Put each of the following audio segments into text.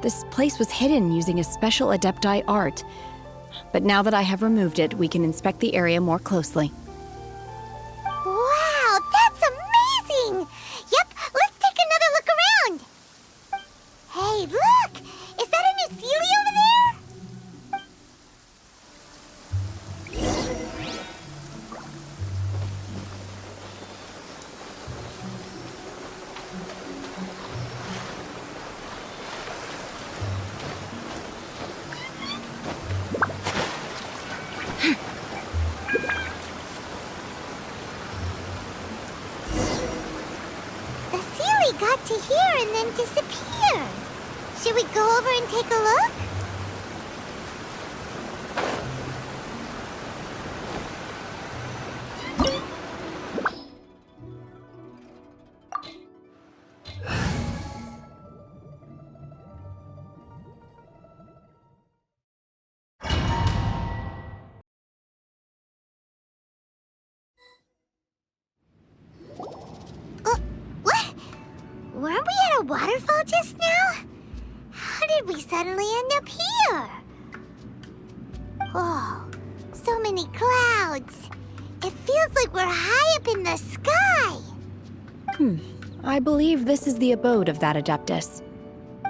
This place was hidden using a special Adepti art. But now that I have removed it, we can inspect the area more closely. Wow, that's amazing! Yep, let's take another look around. Hey, look! Is that a new Sealy over there? The Sealy got to here and then disappeared. Should we go over and take a look? What? Weren't we at a waterfall just now? How did we suddenly end up here? Oh, so many clouds. It feels like we're high up in the sky. I believe this is the abode of that Adeptus.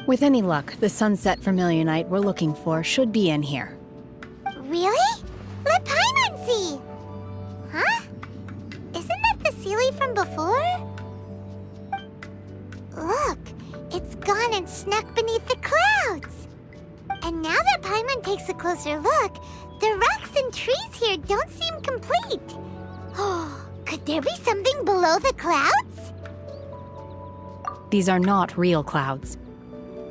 With any luck, the sunset Vermilionite we're looking for should be in here. Really? Let Paimon see. Huh? Isn't that the Sealy from before? Look, it's gone and snuck beneath the clouds. And now that Paimon takes a closer look, the rocks and trees here don't seem complete. Oh, could there be something below the clouds? These are not real clouds.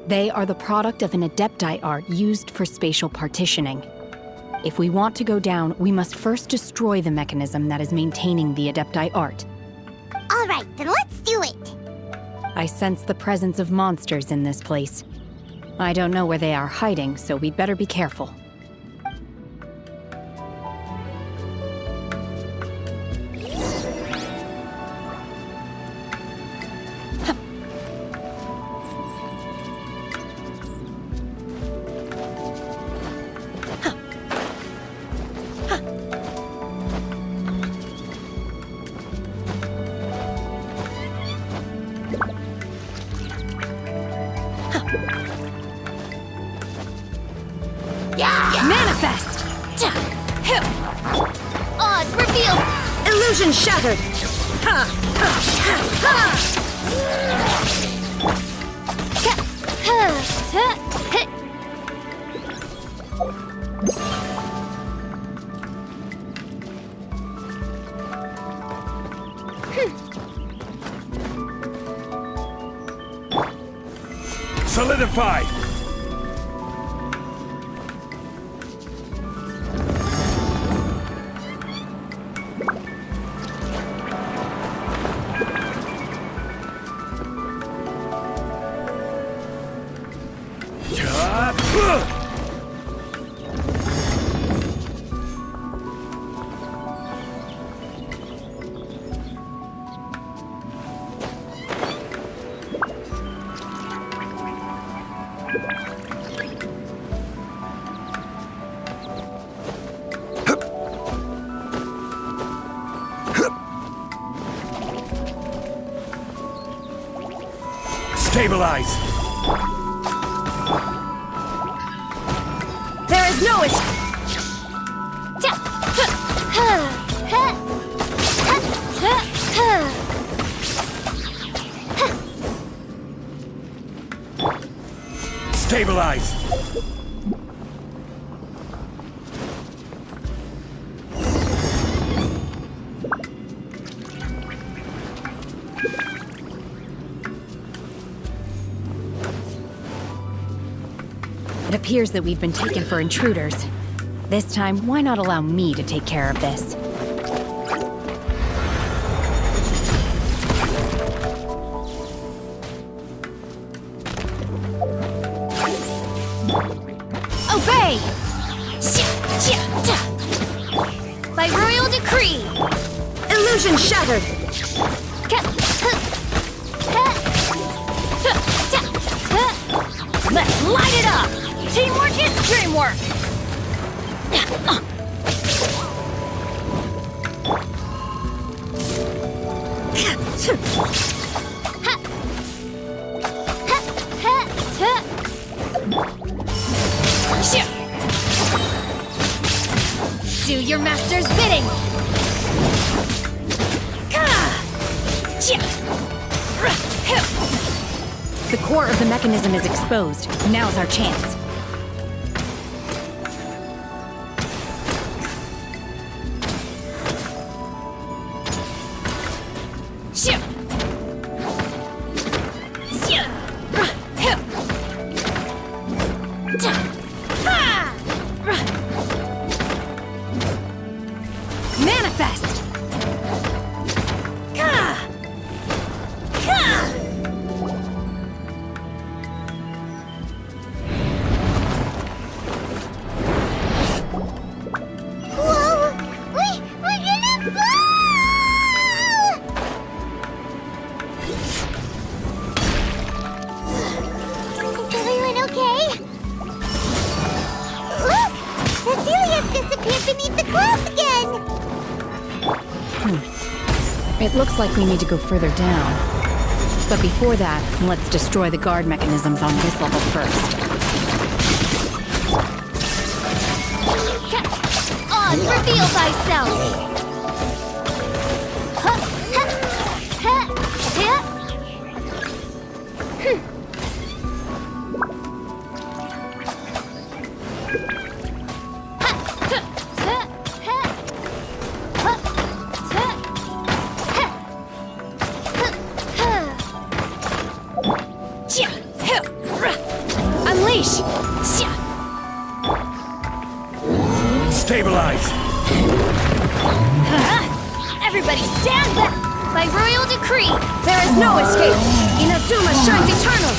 They are the product of an Adepti art used for spatial partitioning. If we want to go down, we must first destroy the mechanism that is maintaining the Adepti art. All right, then let's do it. I sense the presence of monsters in this place. I don't know where they are hiding, so we'd better be careful. Manifest! Oz revealed! Illusion shattered! Solidified! Stabilize! There is no Stabilize! It appears that we've been taken for intruders. This time, why not allow me to take care of this? Obey! By royal decree! Illusion shattered! Let's light it up! Teamwork is dreamwork! Do your master's bidding! The core of the mechanism is exposed. Now's our chance. Manifest! It looks like we need to go further down. But before that, let's destroy the guard mechanisms on this level first. Oz, reveal thyself! Unleash! Stabilize! Everybody stand back! By royal decree, there is no escape! Inazuma shines eternal!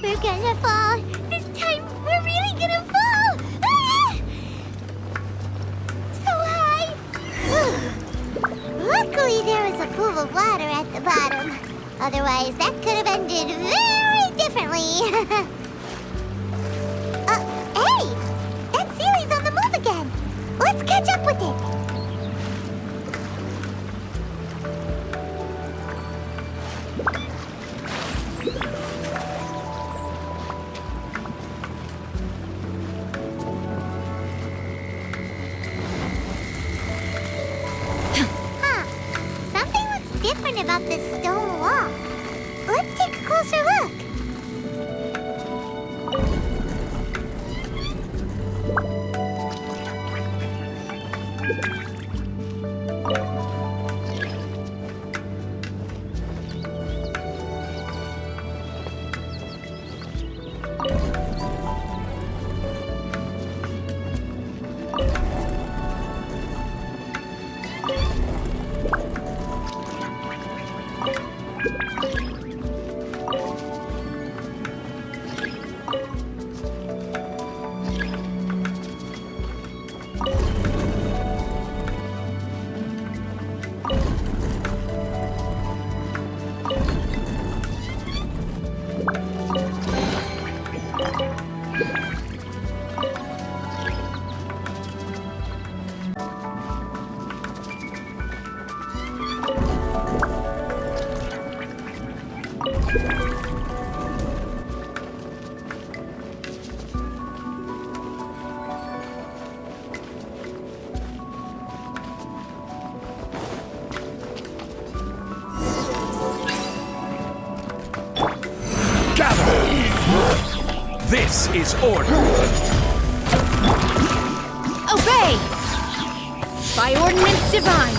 We're gonna fall! This time, we're really gonna fall! Ah! So high! Luckily, there was a pool of water at the bottom. Otherwise, that could have ended very differently. Hey! That Sealy's on the move again! Let's catch up with it! Something looks different about this stone wall. Let's take a closer look. This is order. Obey! By ordinance divine!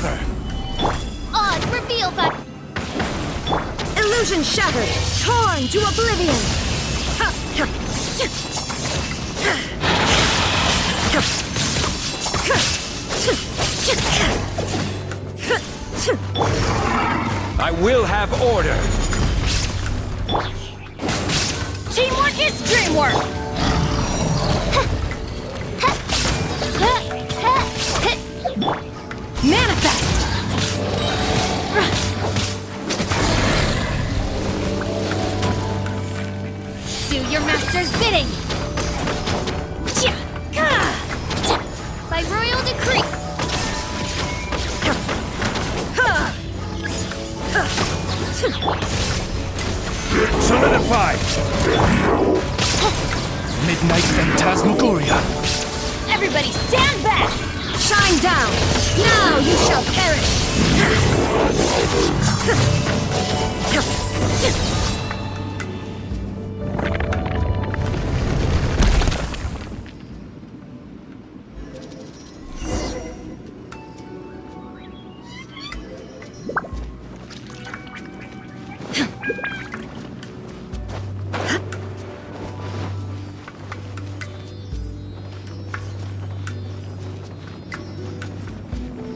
together! Oz, reveal that. Illusion shattered! Torn to oblivion! I will have order! Teamwork is dreamwork! Manifest! Do your master's bidding! By royal decree. Solidified! Midnight Phantasmagoria! Everybody stand back! Shine down! Now you shall perish!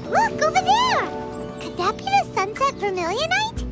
Look, over there! Could that be the sunset vermilionite?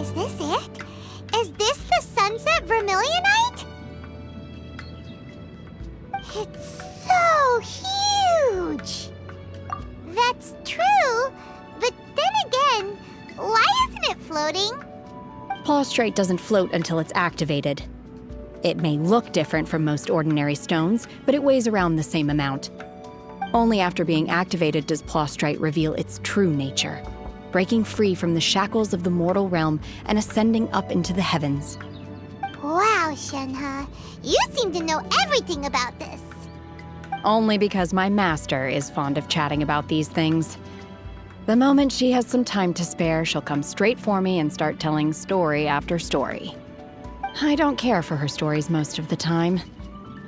Is this it? Is this the sunset vermilionite? It's so huge! That's true, but then again, why isn't it floating? Plaustrate doesn't float until it's activated. It may look different from most ordinary stones, but it weighs around the same amount. Only after being activated does Plaustrate reveal its true nature, breaking free from the shackles of the mortal realm and ascending up into the heavens. Wow, Shenhe, you seem to know everything about this. Only because my master is fond of chatting about these things. The moment she has some time to spare, she'll come straight for me and start telling story after story. I don't care for her stories most of the time.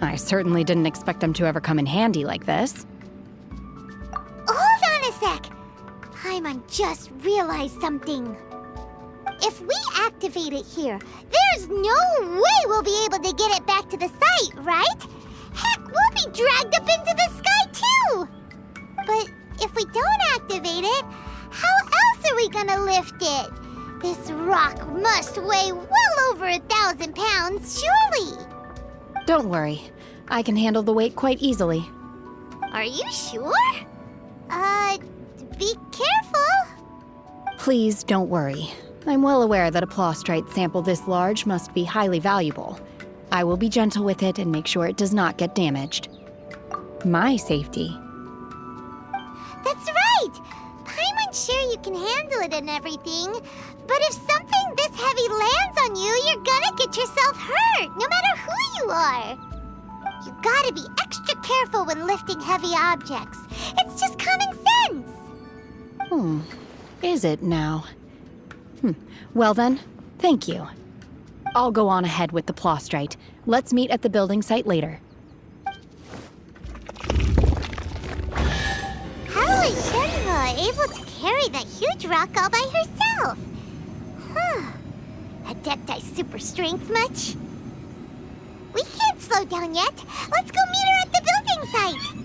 I certainly didn't expect them to ever come in handy like this. Hold on a sec. Paimon just realized something. If we activate it here, there's no way we'll be able to get it back to the site, right? Heck, we'll be dragged up into the sky too! But if we don't activate it, how else are we gonna lift it? This rock must weigh well over 1,000 pounds, surely! Don't worry. I can handle the weight quite easily. Are you sure? Be careful! Please don't worry. I'm well aware that a plaustrite sample this large must be highly valuable. I will be gentle with it and make sure it does not get damaged. My safety. That's right! Paimon's sure you can handle it and everything, but if something this heavy lands on you, you're gonna get yourself hurt, no matter who you are. You gotta be extra careful when lifting heavy objects. It's just common sense. Is it now? Well then, thank you. I'll go on ahead with the plaustrite. Let's meet at the building site later. How is Shenhe able to carry that huge rock all by herself? Adepti super strength much? We can't slow down yet. Let's go meet her at the building site.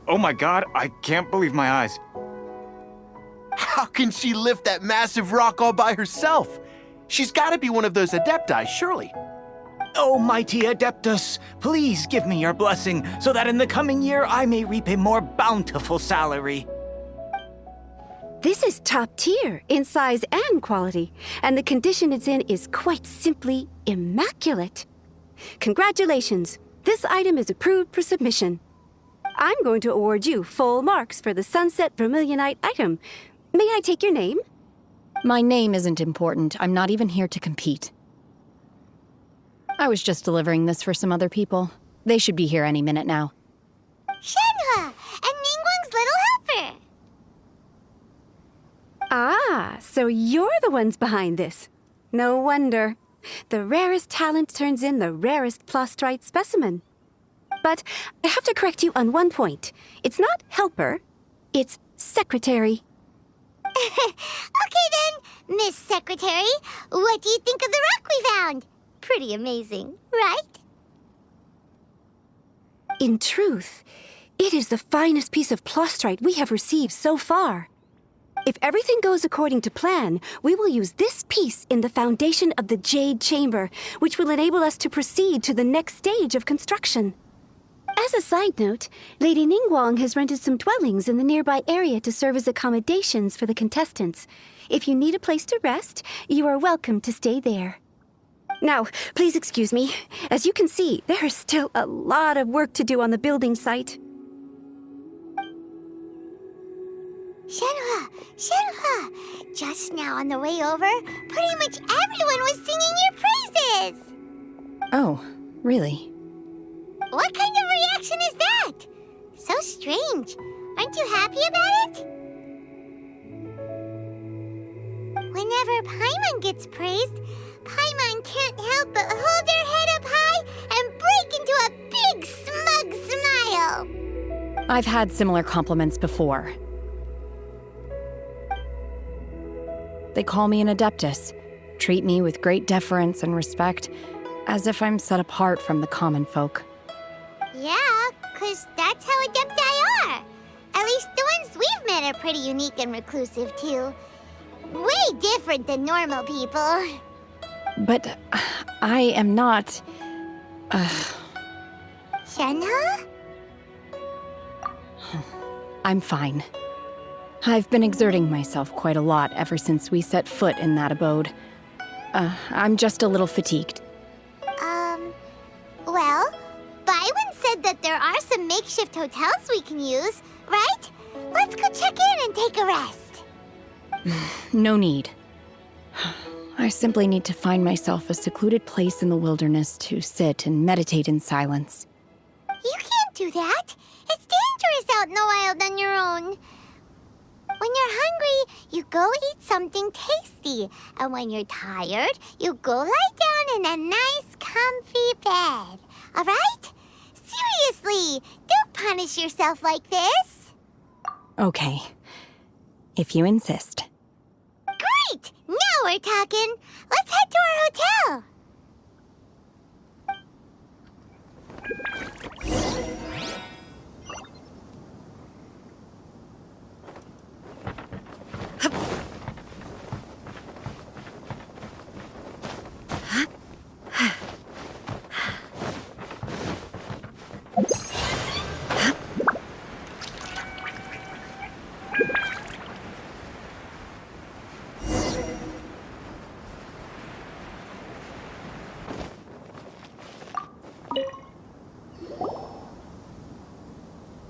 Oh my god, I can't believe my eyes. How can she lift that massive rock all by herself? She's got to be one of those Adepti, surely. O mighty Adeptus, please give me your blessing so that in the coming year I may reap a more bountiful salary. This is top tier in size and quality, and the condition it's in is quite simply immaculate. Congratulations, this item is approved for submission. I'm going to award you full marks for the Sunset Vermilionite item. May I take your name? My name isn't important. I'm not even here to compete. I was just delivering this for some other people. They should be here any minute now. Shenhua, and Ningguang's little helper. Ah, so you're the ones behind this. No wonder. The rarest talent turns in the rarest plastrite specimen. But I have to correct you on one point. It's not helper, it's secretary. Okay then, Miss Secretary, what do you think of the rock we found? Pretty amazing, right? In truth, it is the finest piece of plastrite we have received so far. If everything goes according to plan, we will use this piece in the foundation of the Jade Chamber, which will enable us to proceed to the next stage of construction. As a side note, Lady Ningguang has rented some dwellings in the nearby area to serve as accommodations for the contestants. If you need a place to rest, you are welcome to stay there. Now, please excuse me. As you can see, there is still a lot of work to do on the building site. Shenhua, just now on the way over, pretty much everyone was singing your praises. Oh, really? What kind of reaction is that? So strange. Aren't you happy about it? Whenever Paimon gets praised, Paimon can't help but hold their head up high and break into a big smug smile. I've had similar compliments before. They call me an Adeptus, treat me with great deference and respect, as if I'm set apart from the common folk. Yeah, 'cause that's how Adepti are. At least the ones we've met are pretty unique and reclusive, too. Way different than normal people. But I am not... Shenhua? I'm fine. I've been exerting myself quite a lot ever since we set foot in that abode. I'm just a little fatigued. Well, Byron said that there are some makeshift hotels we can use, right? Let's go check in and take a rest. No need. I simply need to find myself a secluded place in the wilderness to sit and meditate in silence. You can't do that. It's dangerous out in the wild on your own. When you're hungry, you go eat something tasty. And when you're tired, you go lie down in a nice, comfy bed. All right? Seriously, don't punish yourself like this. Okay. If you insist. Great! Now we're talking. Let's head to our hotel.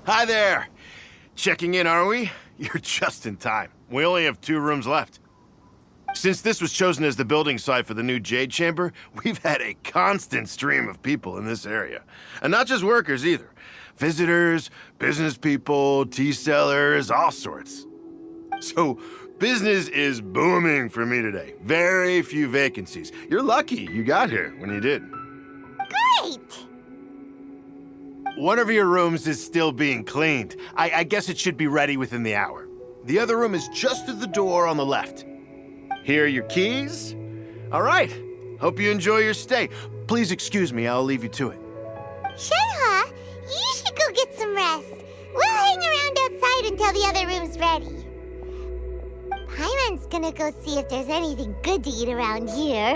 Hi there! Checking in, are we? You're just in time. We only have 2 rooms left. Since this was chosen as the building site for the new Jade Chamber, we've had a constant stream of people in this area. And not just workers either. Visitors, business people, tea sellers, all sorts. So, business is booming for me today. Very few vacancies. You're lucky you got here when you did. Great! One of your rooms is still being cleaned. I guess it should be ready within the hour. The other room is just through the door on the left. Here are your keys. All right. Hope you enjoy your stay. Please excuse me, I'll leave you to it. Shenhua, you should go get some rest. We'll hang until the other room's ready. Paimon's gonna go see if there's anything good to eat around here.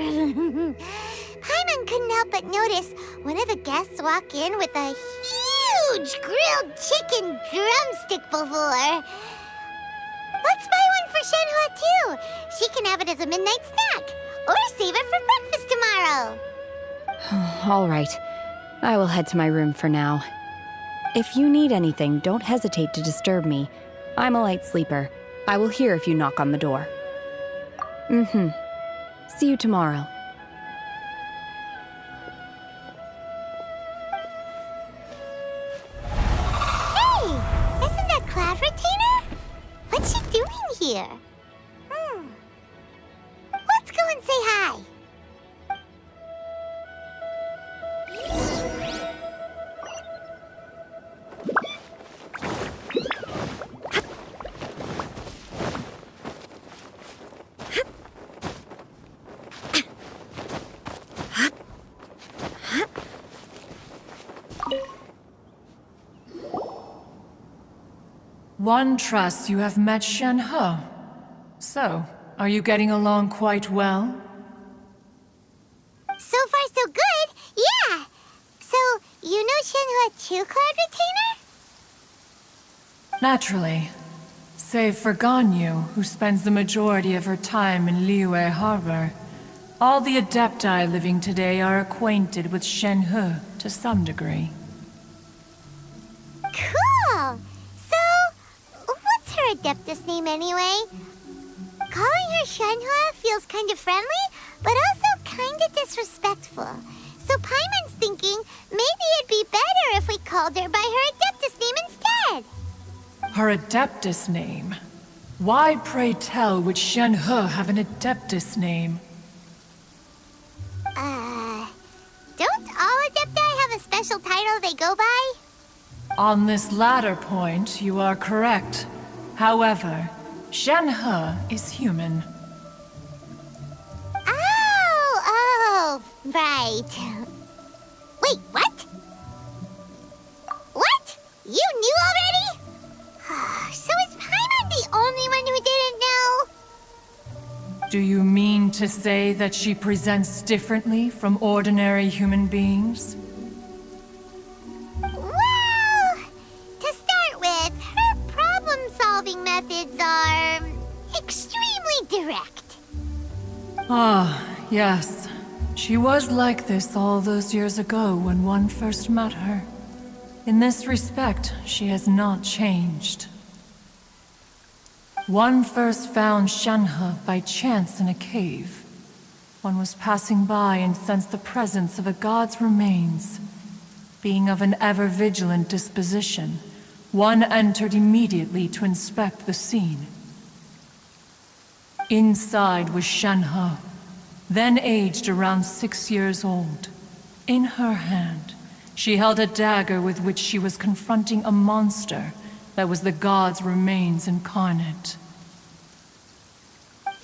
Paimon couldn't help but notice one of the guests walk in with a huge grilled chicken drumstick before. Let's buy one for Shenhua too. She can have it as a midnight snack, or save it for breakfast tomorrow. All right. I will head to my room for now. If you need anything, don't hesitate to disturb me. I'm a light sleeper. I will hear if you knock on the door. See you tomorrow. Hey! Isn't that Cloud Retainer? What's she doing here? Let's go and say hi. One trusts you have met Shenhe. So, are you getting along quite well? So far, so good. Yeah. So, you know Shenhua too, Cloud Retainer? Naturally. Save for Ganyu, who spends the majority of her time in Liyue Harbor. All the Adepti living today are acquainted with Shenhe to some degree. Cool. So, what's her Adeptus name anyway? Calling her Shenhua feels kind of friendly, but also kind of disrespectful. So Paimon's thinking maybe it'd be better if we called her by her Adeptus name instead. Her Adeptus name? Why, pray tell, would Shenhe have an Adeptus name? Don't all Adepti have a special title they go by? On this latter point, you are correct. However, Shenhe is human. Oh, right. Wait, what? What? You knew already? So is Paimon the only one who didn't know? Do you mean to say that she presents differently from ordinary human beings? Well, to start with, her problem-solving methods are extremely direct. Ah, yes. She was like this all those years ago when one first met her. In this respect, she has not changed. One first found Shenhe by chance in a cave. One was passing by and sensed the presence of a god's remains. Being of an ever-vigilant disposition, one entered immediately to inspect the scene. Inside was Shenhe, then aged around 6 years old. In her hand, she held a dagger with which she was confronting a monster that was the god's remains incarnate.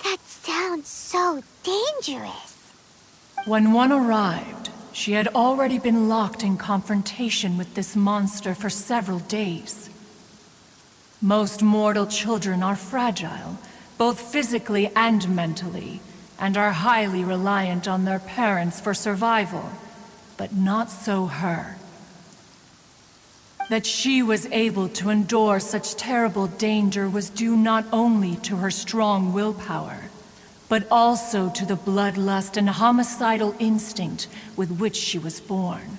That sounds so dangerous. When one arrived, she had already been locked in confrontation with this monster for several days. Most mortal children are fragile, both physically and mentally, and are highly reliant on their parents for survival. But not so her. That she was able to endure such terrible danger was due not only to her strong willpower, but also to the bloodlust and homicidal instinct with which she was born.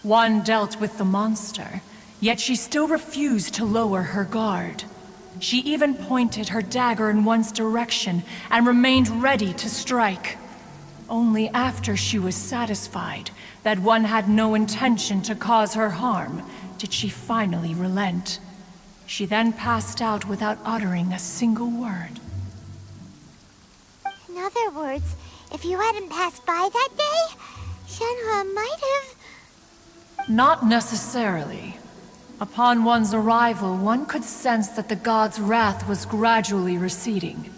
One dealt with the monster, yet she still refused to lower her guard. She even pointed her dagger in one's direction and remained ready to strike. Only after she was satisfied that one had no intention to cause her harm did she finally relent. She then passed out without uttering a single word. In other words, if you hadn't passed by that day, Shenhua might have... Not necessarily. Upon one's arrival, one could sense that the god's wrath was gradually receding.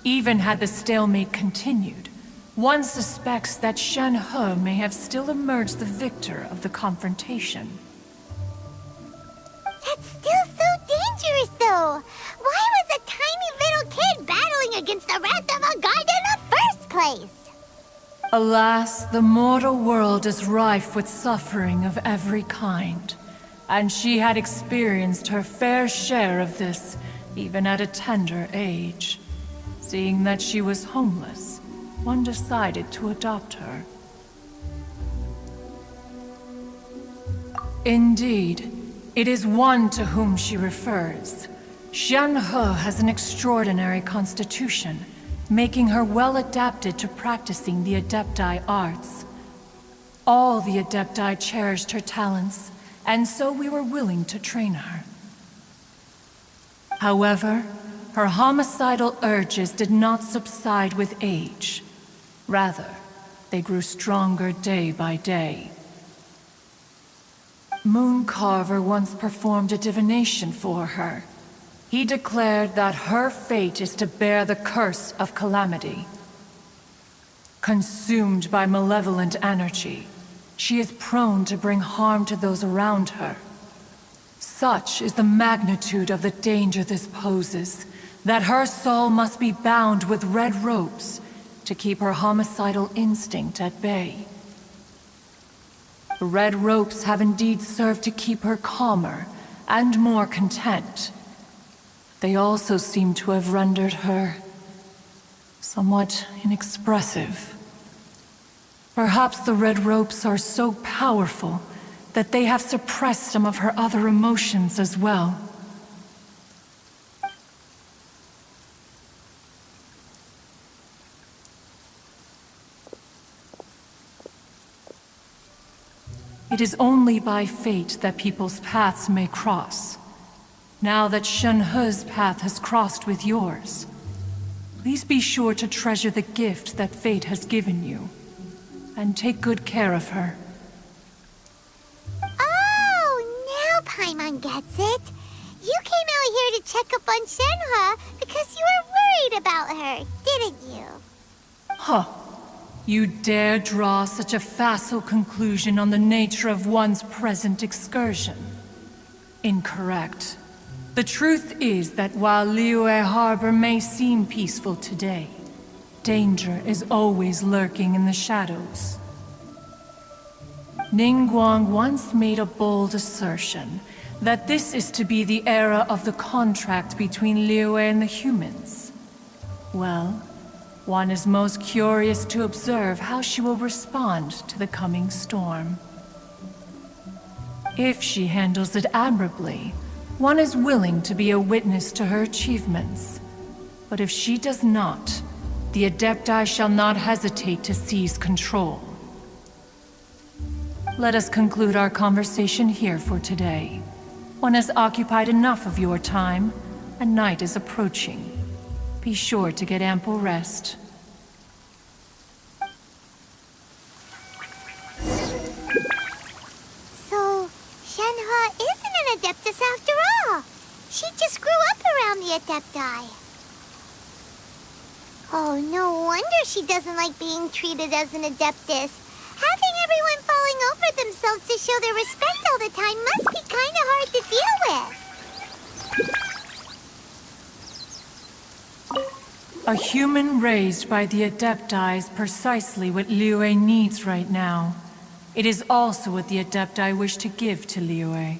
Even had the stalemate continued, one suspects that Shenhe may have still emerged the victor of the confrontation. That still Why was a tiny little kid battling against the wrath of a god in the first place? Alas, the mortal world is rife with suffering of every kind, and she had experienced her fair share of this, even at a tender age. Seeing that she was homeless, one decided to adopt her. Indeed, it is one to whom she refers. Xianhe has an extraordinary constitution, making her well adapted to practicing the Adepti arts. All the Adepti cherished her talents, and so we were willing to train her. However, her homicidal urges did not subside with age. Rather, they grew stronger day by day. Mooncarver once performed a divination for her. He declared that her fate is to bear the curse of calamity. Consumed by malevolent energy, she is prone to bring harm to those around her. Such is the magnitude of the danger this poses, that her soul must be bound with red ropes to keep her homicidal instinct at bay. The red ropes have indeed served to keep her calmer and more content. They also seem to have rendered her somewhat inexpressive. Perhaps the red ropes are so powerful that they have suppressed some of her other emotions as well. It is only by fate that people's paths may cross. Now that Xianhe's path has crossed with yours, please be sure to treasure the gift that fate has given you, and take good care of her. Oh, now Paimon gets it. You came out here to check up on Xianhe because you were worried about her, didn't you? Huh. You dare draw such a facile conclusion on the nature of one's present excursion? Incorrect. The truth is that while Liyue Harbor may seem peaceful today, danger is always lurking in the shadows. Ningguang once made a bold assertion that this is to be the era of the contract between Liyue and the humans. Well, one is most curious to observe how she will respond to the coming storm. If she handles it admirably, one is willing to be a witness to her achievements. But if she does not, the Adepti shall not hesitate to seize control. Let us conclude our conversation here for today. One has occupied enough of your time, and night is approaching. Be sure to get ample rest. So, Xianhe isn't an Adeptus after all. She just grew up around the Adepti. Oh, no wonder she doesn't like being treated as an Adeptus. Having everyone falling over themselves to show their respect all the time must be kind of hard to deal with. A human raised by the Adepti is precisely what Liyue needs right now. It is also what the Adepti wish to give to Liyue.